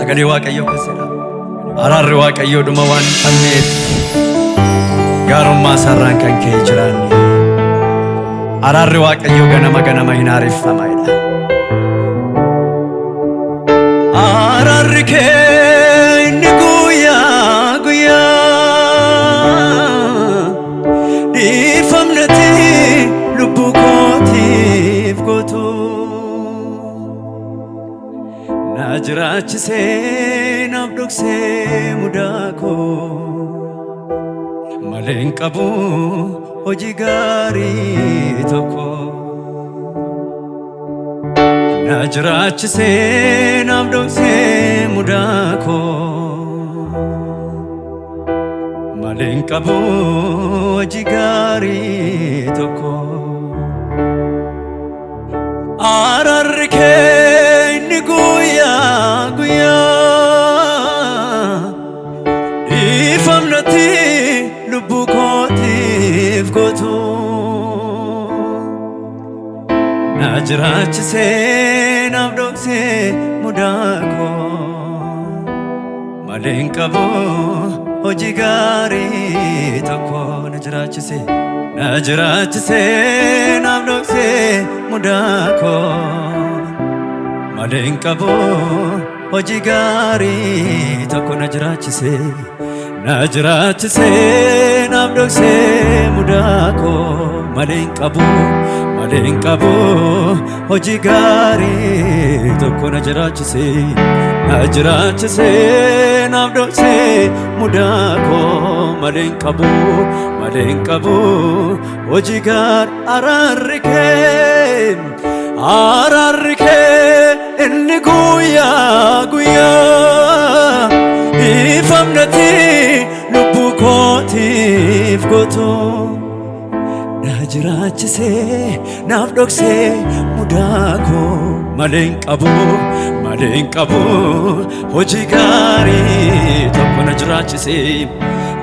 sagalee waaqayyoo keessadha. Araarri waaqayyoo dhuma waan qabneef gaarummaa sarraan kan ka'e jiraanne. Araarri waaqayyoo ganama ganama hin haareffamaidha. Araarri kee inni guyyaa guyyaa dhiifamnati lubbuu kootiif gootu. Na jiraachisee naaf dhoksee mudaa koo malee hin qabu hojii gaarii tokko. Na jiraachisee naaf dhoksee mudaa koo malee hin qabu hojii gaarii tokko. Araarri kee inni guyyaa guyyaa dhiifamnati lubbuu kootiif gootu. Na jiraachisee naaf dhoksee mudaa koo malee hin qabu hojii gaarii tokko. Na jiraachisee naaf dhoksee mudaa koo malee hin qabu hojii gaarii tokko. Na jiraachisee naaf dhoksee mudaa koo malee hin qabu hojii gaarii tokko. Na jiraachisee naaf dhoksee mudaa koo malee hin qabu hojii gaarii. Araarri kee inni guyyaa guyyaa dhiifamnati lubbuu kootiif gootu. Na jiraachisee naaf dhoksee mudaa koo malee hin qabu hojii gaarii tokko.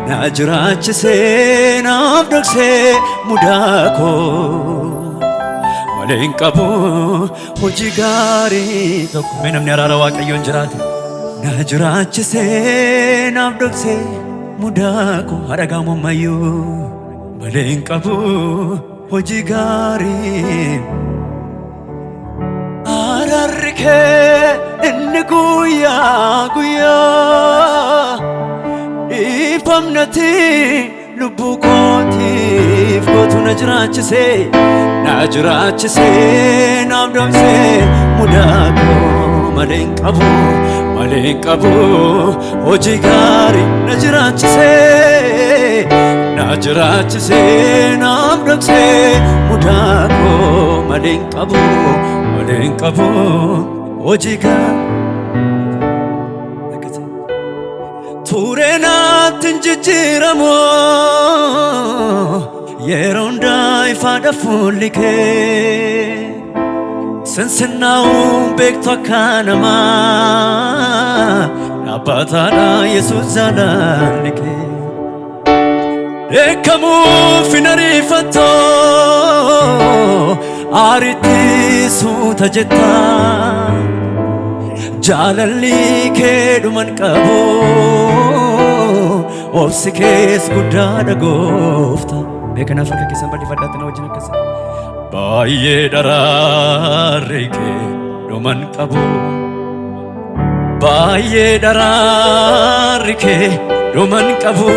Na jiraachisee naaf dhoksee mudaa koo malee hin qabu hojii gaarii tokko. Mee namni araara waaqayyoon jiraate. Na jiraachisee naaf dhoksee mudaa koo hadhagamu ammayyuu malee hin qabu hojii gaarii. Araarri kee inni guyyaa guyyaa dhiifamnati lubbuu kootiif gootu. Na jiraachisee naaf dhoksee mudaa koo malee hin qabu hojii gaarii. Na jiraachisee naaf dhoksee mudaa koo malee hin qabu hojii gaarii. Ture naatti hin jijjiiramu yeroo hundaa ifaadha fuulli kee. Sinsinnaa'uun beektu akka namaa dhaabbataadha Yesuus jaalalli kee. Dheekkamuuf hin ariifattu aariitti suuta jetta. Jaalalli kee dhuman qabu obsi kees guddaadha gooftaa. Beekanaaf harka keessan bal'ifadhaa na wajjin akkasa. Baay'ee daraarri kee dhuman qabu. Baay'ee daraarri kee dhuman qabu.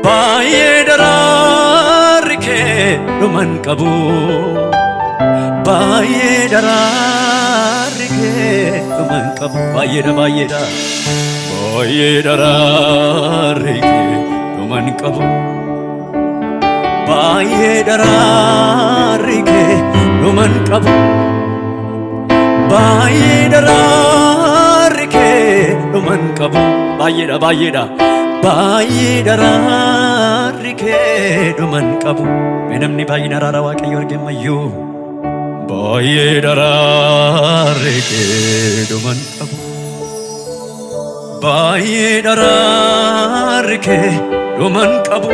Baay'ee daraarri kee dhuman qabu. Baay'ee daraarri kee dhuman qabu. Baay'ee daraarri kee dhuman qabu. Baay'ee daraarri kee dhuman qabu. Baay'ee daraarri kee dhuman qabu. Baay'ee daraarri kee dhuman qabu. Mee namni baay'ina araara waaqayyoo arge ammayyuu. Baay'ee daraarri kee dhuman qabu. Baay'ee daraarri kee dhuman qabu.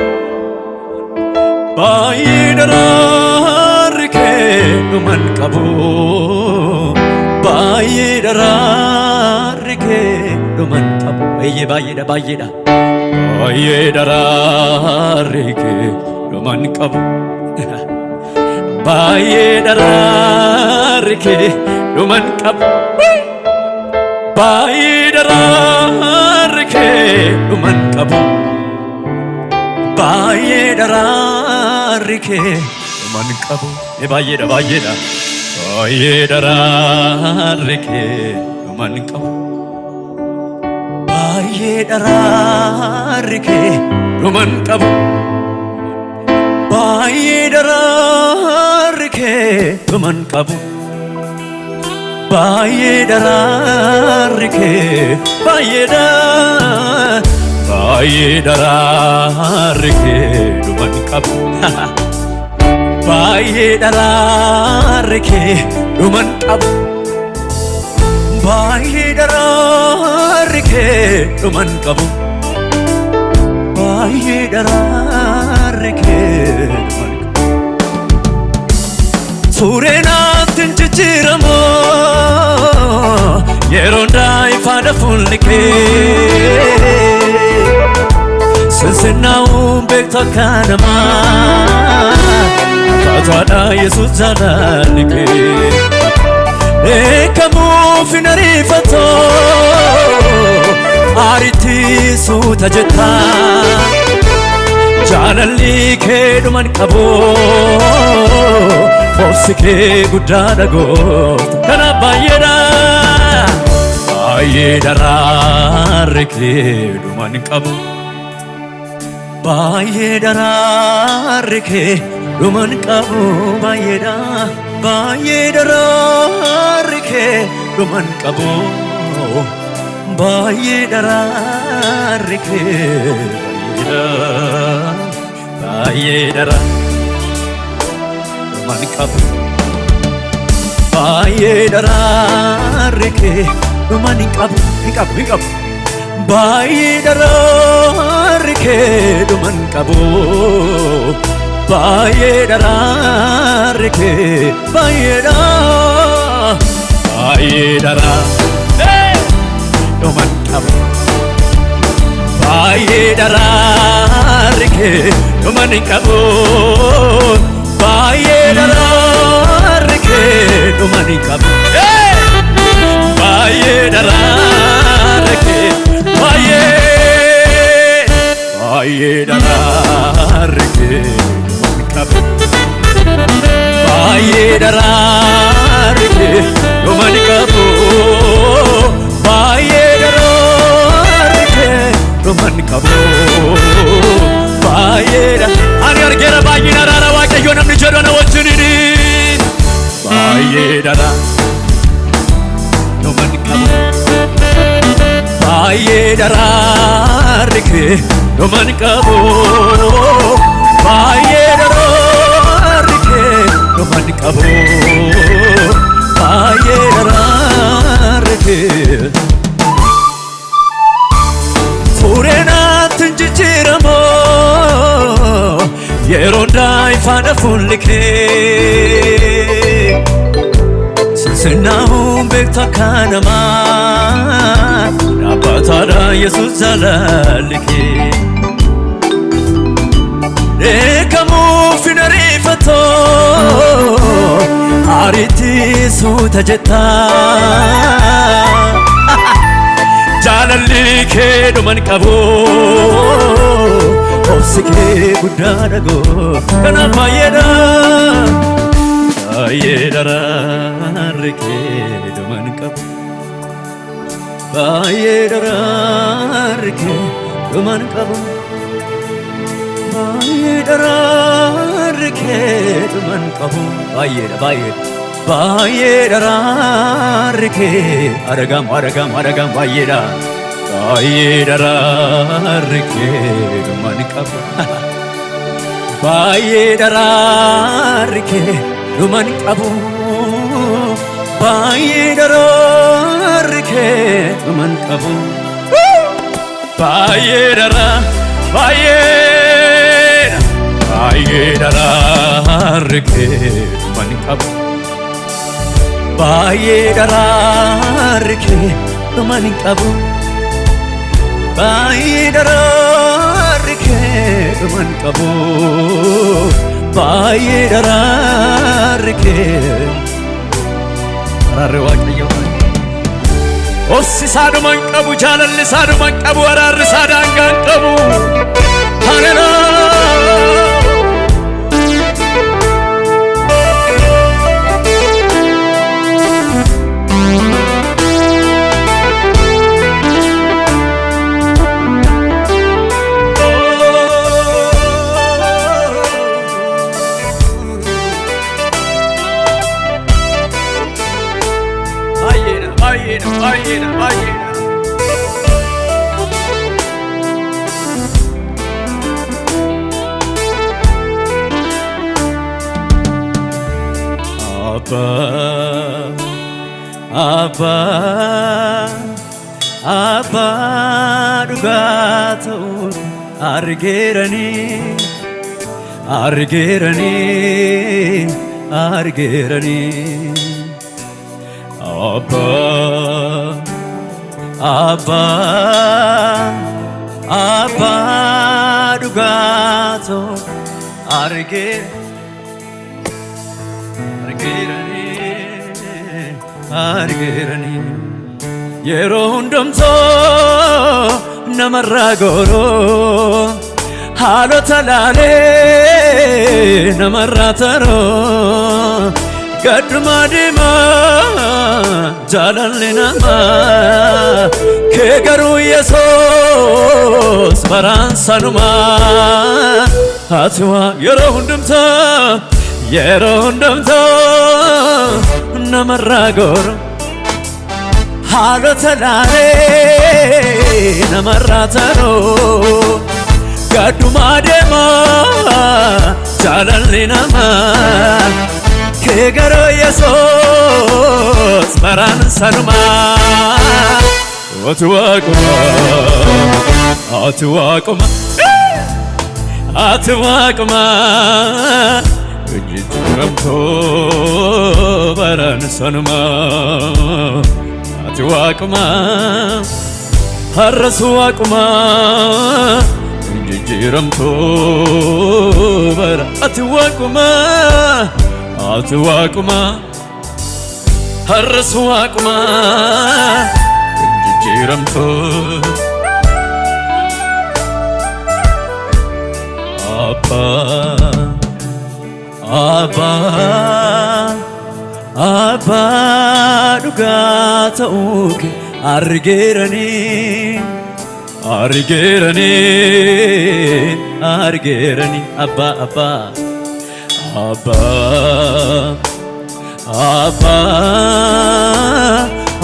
Baay'ee daraarri kee dhuman qabu. Baay'ee daraarri dhuman qabu baay'eedha baay'eedha araarri kee dhuman qabu baay'eedha araarri kee dhuman qabu baay'eedha araarri kee dhuman qabu baay'eedha araarri kee dhuman qabu baay'eedha araarri kee dhuman qabu baay'eedha araarri kee dhuman qabu baay'eedha araarri kee dhuman qabu baay'eedha araarri kee baay'eedha araarri kee dhuman qabu baay'eedha araarri kee dhuman qabu baay'eedha araarri kee dhuman qabu baay'eedha araarri kee dhuman qabu suureenaatiin jijjiiramoo yeroo ndaa'ifaadha fuulli kee sinsinnaa'uun beektu akka namaa faataadha Yesuus jaalalli kee eekamuuf hin ariifatoo aaritti suuta jetta jaalalli kee dhuman qabu obsi kee guddaadha goofta kanaaf baay'eedha araarri kee dhuman qabu baay'eedha araarri kee dhuman qabu baay'eedha araarri kee dhuman qabu baay'eedha araarri kee baay'eedha dhuman qabu baay'eedha araarri kee dhuman qabu baay'eedha araarri kee dhuman qabu baay'eedha araarri kee baay'eedha dhuman qabu baay'eedha araarri kee dhuman qabu baay'eedha araarri kee dhuman qabu baay'eedha araarri kee baay'eedha araarri kee dhuman qabu baay'eedha araarri kee dhuman qabu baay'eedha araarri kee dhuman qabu baay'eedha ani argeera baay'ina araara waaqayyoo namni jedhu na wajjinini baay'eedha dhuman qabu baay'eedha araarri kee dhuman qabu baay'eedha araarri kee dhuman qabu baay'eedha araarri kee suureenaatiin jijjiiramoo yeroo ndaa'ifaadha fuulli kee sinsinnaa'uun beektu akka namaa dhaabbataadha Yesuus jaalalli kee eekamuuf hin ariifatoo aaritti suuta jetta jaalalli kee dhuman qabu obsi kee guddaadha goofta kanaaf baay'eedha araarri kee dhuman qabu baay'eedha araarri kee dhuman qabu baay'eedha araarri kee dhuman qabu baay'eedha araarri kee aragam baay'eedha araarri kee dhuman qabu baay'eedha araarri kee dhuman qabu baay'eedha araarri kee dhuman qabu baay'eedha araarri kee dhuman qabu baay'eedha araarri kee dhuman qabu baay'ee dhuman qabu baay'ee daraarikee araarri waaqayyoo ossisaa dhuman qabu jaalallisaa dhuman qabu araarrisaa daangaan qabu Abba dhugaa ta'uun argeeranii Abba dhugaa ta'uun argeeranii yeroo hundumtuu namarraa gooroo haalota laalee namarraa taroo gaddumaa deemaa jaalalli namaa kee garuu Yesuus baraan sanumaa ati waa yeroo hundumtuu namarraa gooroo haalota laalee namarraa taroo gaddumaa deemaa jaalalli namaa kee garuu Yesuus baraan sanumaa ati waaquma jijjiiramtoo baraan sanumaa ati waaquma har'as waaquma jijjiiramtoo bara ati waaquma har'as waaquma jijjiiramtoo Abba dhugaa ta'uu kee argeeranii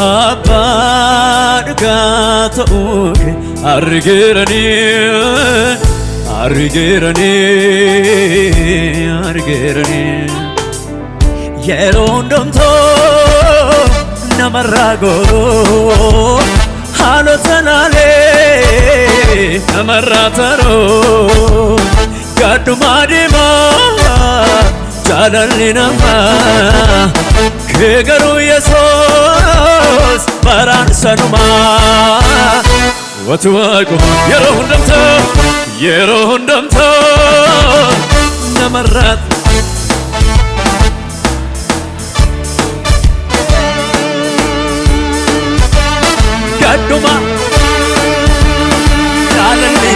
Abba dhugaa ta'uu kee argeeranii yeroo hundumtuu namarraa gooroo haalota laalee namarraa taroo gaddumaa deemaa jaalalli namaa kee garuu Yesuus baraan sanumaa ati waaquma yeroo hundumtuu namarraa gadduma jaalalli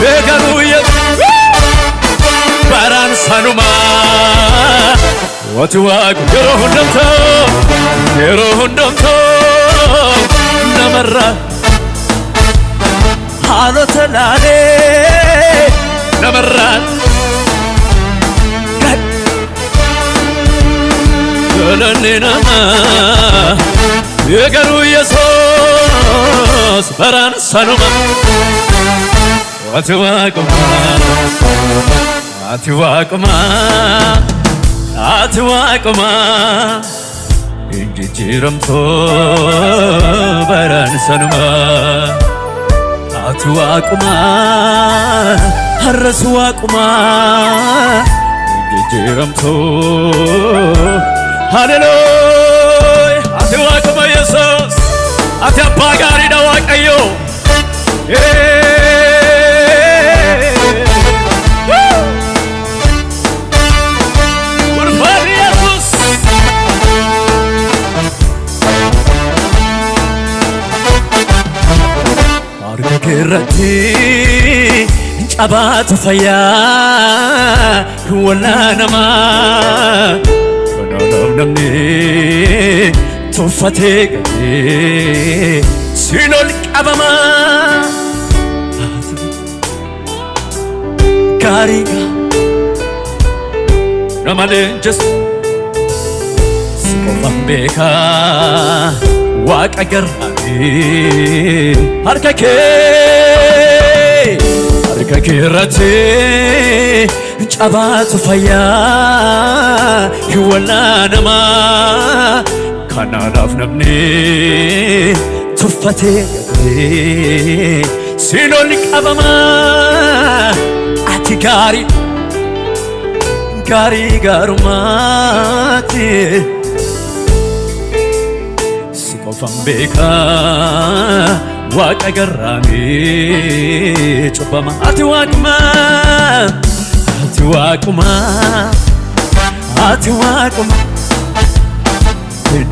kee garuu baraan sanumaa ati waaquma yeroo hundumtuu namarraa haalota laalee namarraa jaalalli namaa kee garuu Yesuus baraan sanumaa ati waaquma jijjiiramtoo baraan sanumaa ati waaquma har'as waaquma jijjiiramtoo haleluuyaa ati waaquma Yesuus ati abbaa gaariidha waaqayyo harka keerratti cabaatu fayyaa wallaa namaa kanaaf namni tuffatee galee siin ol qabamaa gaariidha nama leenjisu si qofan beekaa waaqa garraamee harka keerratti cabaatu fayyaa wallaa namaa kanaaf namni tuffatee galee siin ol qabamaa ati gaarii gaarummaatti si qofan beekaa waaqa garraamee cubbama ati waaquma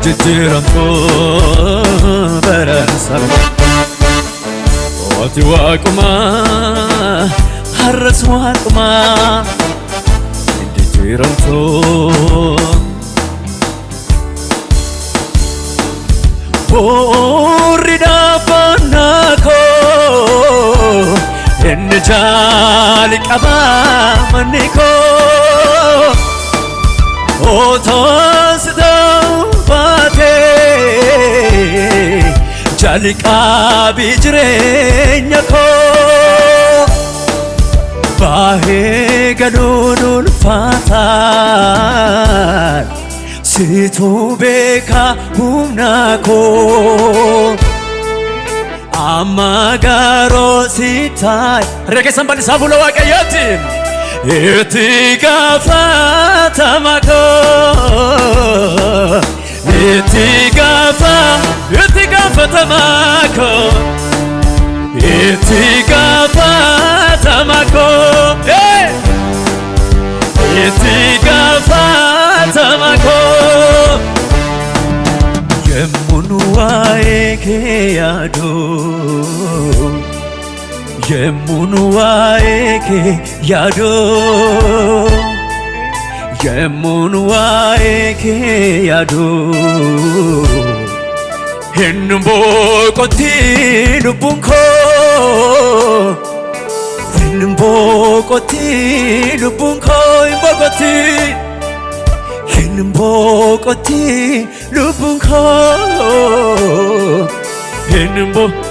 jijjiiramtoo baransa ati waaquma har'as waaquma jijjiiramtoo boorri dhaabannaa koo inni jaali qabaa manni koo otoon si ta'uu baatee jaali qaabii jireenya koo baahee galuun ulfaataa situu beekaa humna koo amma garoo si taay harka keessan bal'isaa fuula waaqayyootiin itti gaafatama koo itti gaafatama koo itti gaafatama koo itti gaafatama koo yemmuun waa'ee kee yaaduu yemmuun waa'ee kee yaaduu yemmuun waa'ee kee yaaduu hin boqotti lubbuun koo hin boqotti lubbuun koo hin boqotti hin boqotti lubbuun koo hin boqotti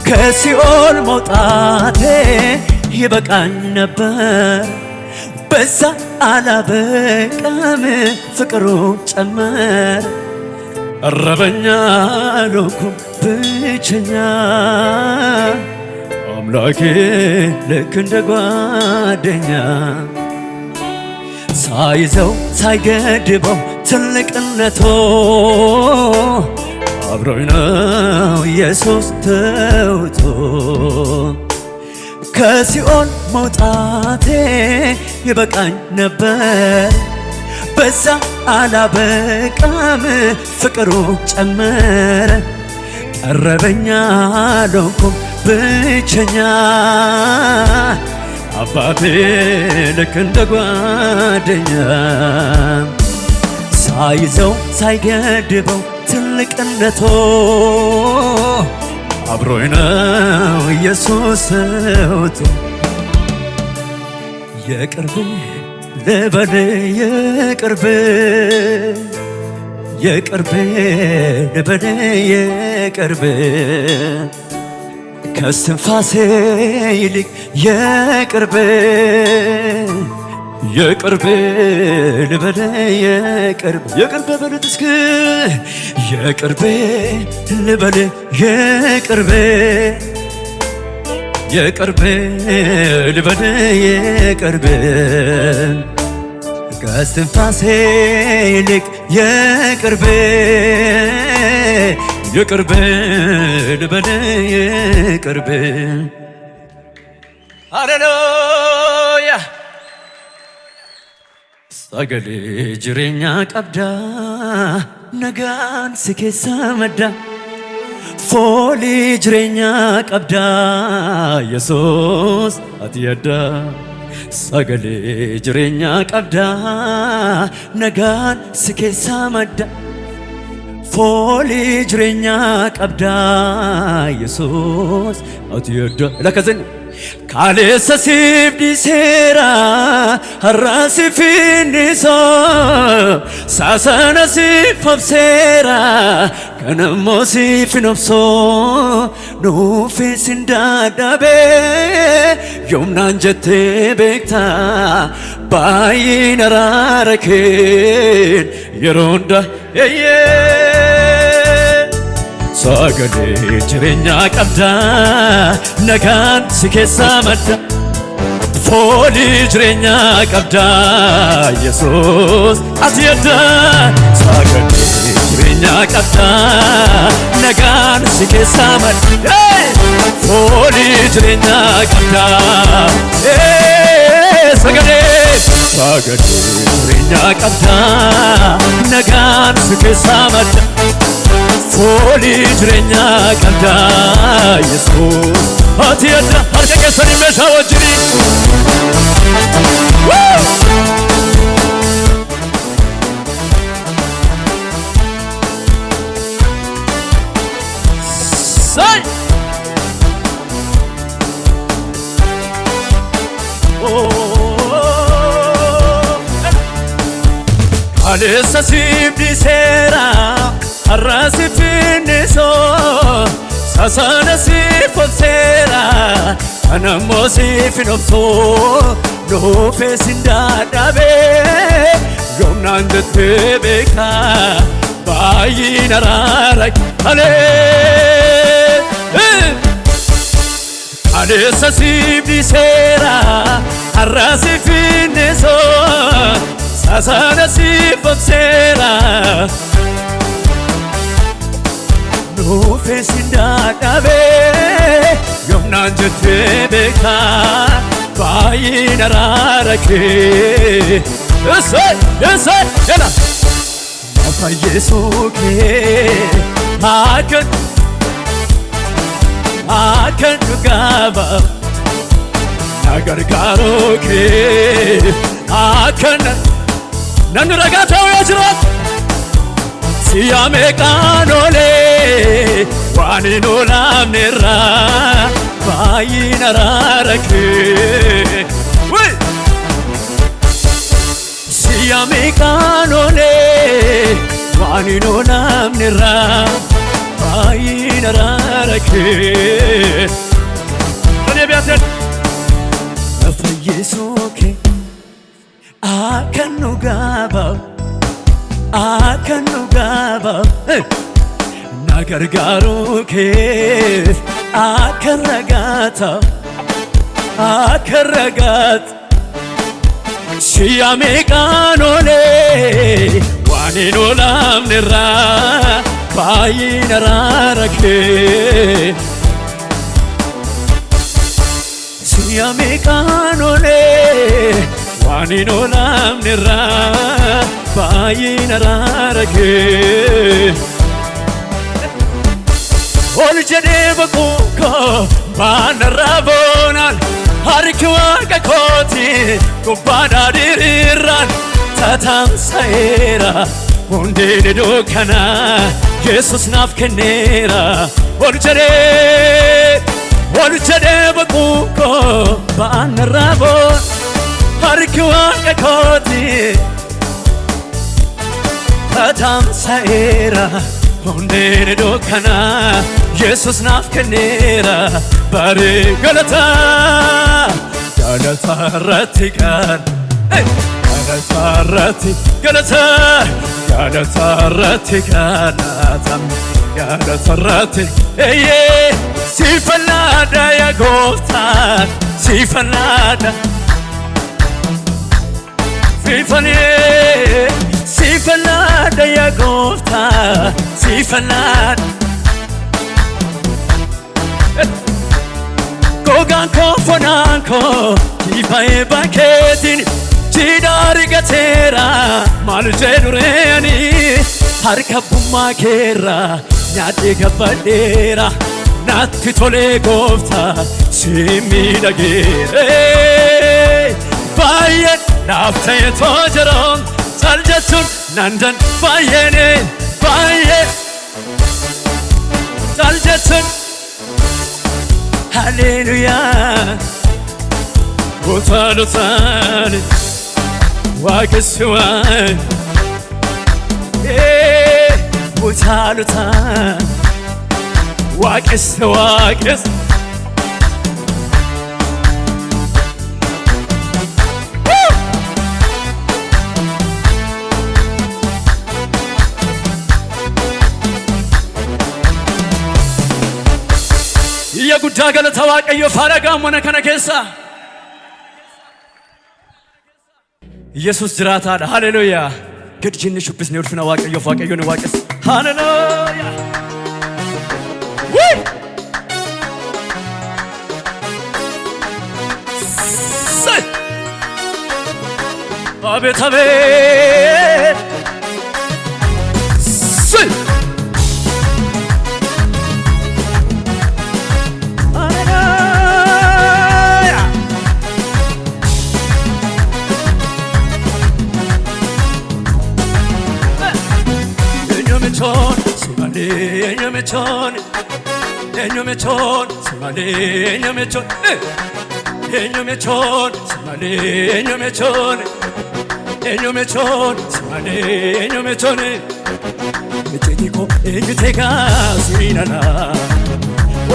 ከሲኦል መውጣቴ ይበቃኝ ነበር በዛ አላበቃም ፍቅሩ ጨመረ እረበኛ አልሆንኩም ብቸኛ አምላኬ ልክ እንደ ጓደኛ ሳይዘው ሳይገድበው ትልቅነቶ አብሮኝ ነው ኢየሱስ ተውቶ ከሲኦል መውጣቴ ይበቃኝ ነበር በዛ አላበቃም ፍቅሩ ጨመረ ቀረበኛ አልሆንኩም ብቸኛ አባቴ ልክ እንደ ጓደኛ ሳይዘው ሳይገድበው ትልቅነቶ አብሮኝ ነው ኢየሱስ ተውቶ የቅርብ ልበል የቅርብ ልበል የቅርብ ከስንፋሴ ይልቅ የቅርብ ልበል የቅርብ በሉት እስኪ የቅርብ ልበል የቅርብ ልበል የቅርብ ከስትንፋሴ ይልቅ የቅርብ ልበል የቅርብ ሃሌሉያ ሰገሌ ጅሬኛ ቀብዳ ነጋን ስኬሳ መዳ ፎሊ ጅሬኛ ቀብዳ ኢየሱስ አትየዳ ሰገሌ ጅሬኛ ቀብዳ ነጋን ስኬሳ መዳ ፎሊ ጅሬኛ ቀብዳ ኢየሱስ አትየዳ ለከዘን ካሌሳ ሲብዲሴራ har'as finniso saasana siifamseera kanammoo siifinobso nuufis hin dadhabee yoomnaan jettee beekta baay'een araara keen yeroo hunda sagalee jireenyaa qabda nagaan si keessaa madda fooli jireenyaa qabda Yesuus ati yadda sagalee jireenyaa qabda nagaan si keessaa madda fooli jireenyaa qabda sagalee jireenyaa qabda nagaan si keessaa madda fooli jireenyaa qabda Yesuus ati yadda harka keessanii meeshaa wajjinii say Alessa sibdisera arrasi finniso sasana sifonsera anammo sifinobso nuufe sindadhabe yoomnaan jettee beekta baay'een araara Alessa sibdisera arrasi finniso sasana sifonsera nuufe sindadhabe yoomnaan jettee beekta baay'een araara kee yala lafa Yesuus kee akka dhugaaba na gargaaruu kee akka namni ragaa ta'uu yoo jiraatu siyaamee qaanoolee waan hin oolamnerraa baay'een araara kee siyaamee qaanoolee waan hin oolamnerraa baay'een araara kee lafa Yesuus kee akka dhugaaba na gargaaruu keef akka ragaata siyaamee qaanoolee waan hin oolamnerraa baay'een araara kee siyaamee qaanoolee waan hin oolamnerraa baay'een araara kee ol jedhee boquu koo baanarraa boonaan harki waaqa kooti gubbaadhaa diriirraan tatamsa'eera hundeen iddoo kanaa Yesuus naaf kenneera ol jedhee boquu koo baanarraa boonaan harki waaqa kooti tatamsa'eera hundeen iddoo kanaa Yesuus naaf kenneera bare galata irratti kan galata irratti siifalaadha yaa gooftaan siifalaadha Sifane Sifalada ya gofta Sifalad Gogan ko fonan ko Ifae baketin Chidari gatera Malu jedureni Harka bumma kera Nyati gabadera Natti tole gofta Simi dagire Bayen Naftaye tojaron Saljatun nandan bayene Bayen Saljatun Hallelujah Gotalutan Wakisuan Gotalutan Wakis Ya guddaa galata Waaqayyo faaragaa mana kana keessa Yesus jiraataadha haleluuyaa gad jenne shubbisne ulfina Waaqayyoof Waaqayyoon waaqes haleluuyaa Abet abet Enyomechon, enyomechon, simale, enyomechon, enyomechon, simale, enyomechon, enyomechon, simale, enyomechon, echitiko, enyutega, sinana,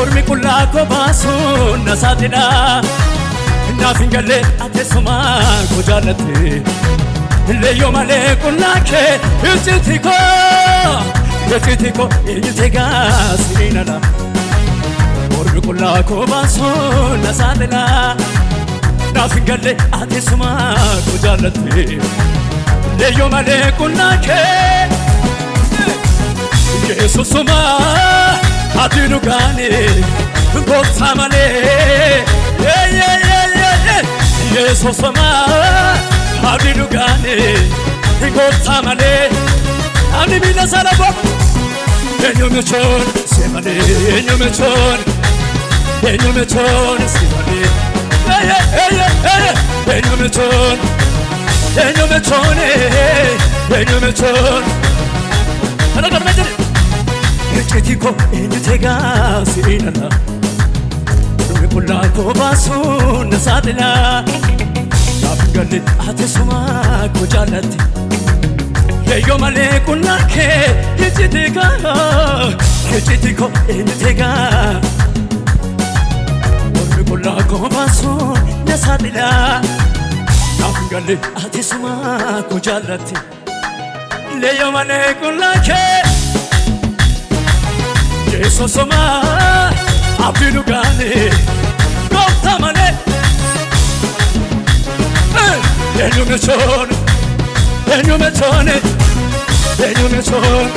ormi kulako basu, nasatida, nafingale, atesuma, kujalate, leyo male kulake, echitiko. Echitiko enyutega sinana Ormi kulako baso nasatela Nafingale atesuma kujalate Leyo male kunake Yesusuma atinugane Gota male Yesusuma atinugane Gota male Ani mina sarabo Enyomechon semane enyomechon semane enyomechon ana karmete echitiko enyutega sinana Rukulako basu nasatela Nafingale atesuma kujalati Leyo male kunake Echitiko enyutega Ormi kulako basu nasatela Nafingale atesuma kujalati Leyo male kunake Yesusuma abinugane Gota male Enyomechon Enyomechon Enyomechon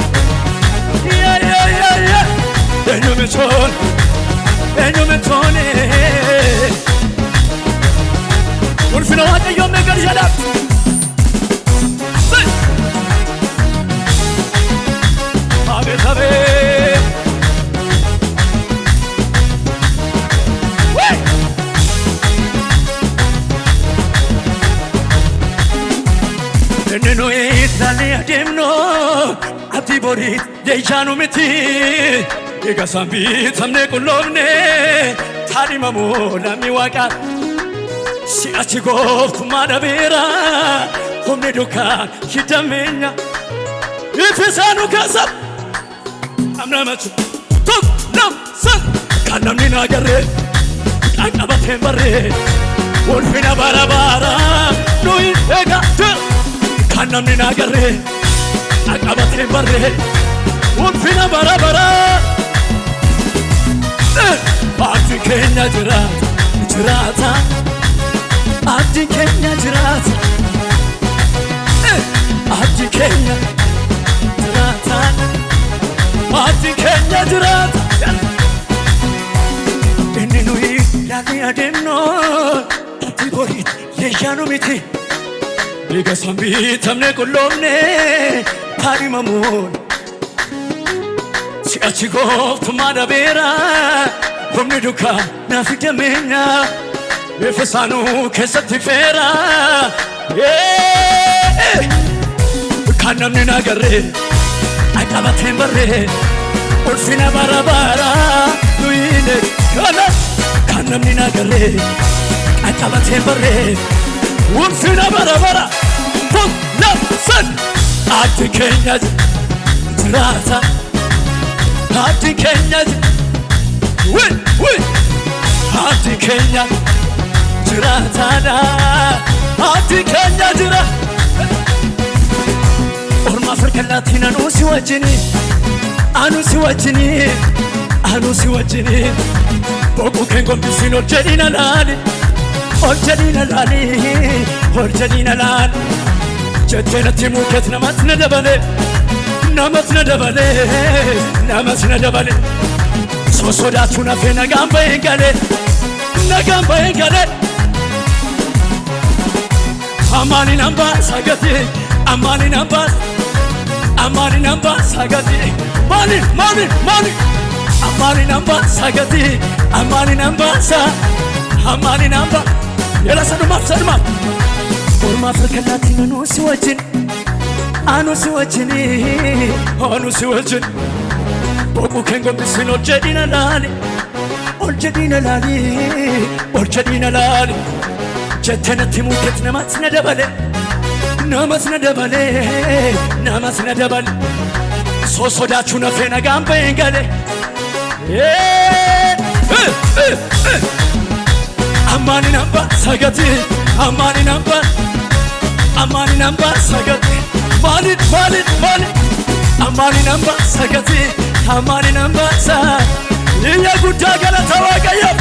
Ulfina Waaqayyo meeqa jedha Abet abet Neno itale ademno abdi borit deijanu miti ega sambi tamne kulovne thari mamu nami waka si achigof madabera humne dukan kitamenya ifesanu kasab amna machu tuk nam san kanam ni nagare akabatem bare ulfina barabara noi ega Kanam ni nagare akabate bare ulfina barabara Ati Kenya jirata Ati Kenya jirata Ati keenya jiraata Ati keenya jiraata Inni nuyi yaadni adeemno Ati borit yeeshaanu miti Dhiiga sambii tamne qulloomne taarimamuun Si'achi gooftummaa dhabeera Humni dukaa naaf hidameenya Bifa isaanuu keessatti feera Kan namni nagarree Qabateen barree Ulfina bara bara Nuyine kana Kan namni nagarree Qabateen barree Ulfina bara bara Fuk nafsan Ati keenya jiraata Ati keenya Ati keenya jiraata Ati keenya jiraata Orma Afrika Latina anusi wajini Anusi wajini Boku kengo mbisino Orjedina lali Jetena timu ket namatna dabale Sosoda tuna fe nagamba engale Amani namba sagati Amani namba sagati Mani Amani namba sagati Amani namba Yala saduma Orma Afrika Latina anusi wajini Boku kengo mbisino Orjedina lali Jetena timu ket namatna dabale Sosoda chuna fe nagamba engale Amani namba sagati Amani namba sagati Mali Amani namba sagati Amani namba sa Iya gudda galata waaqayyo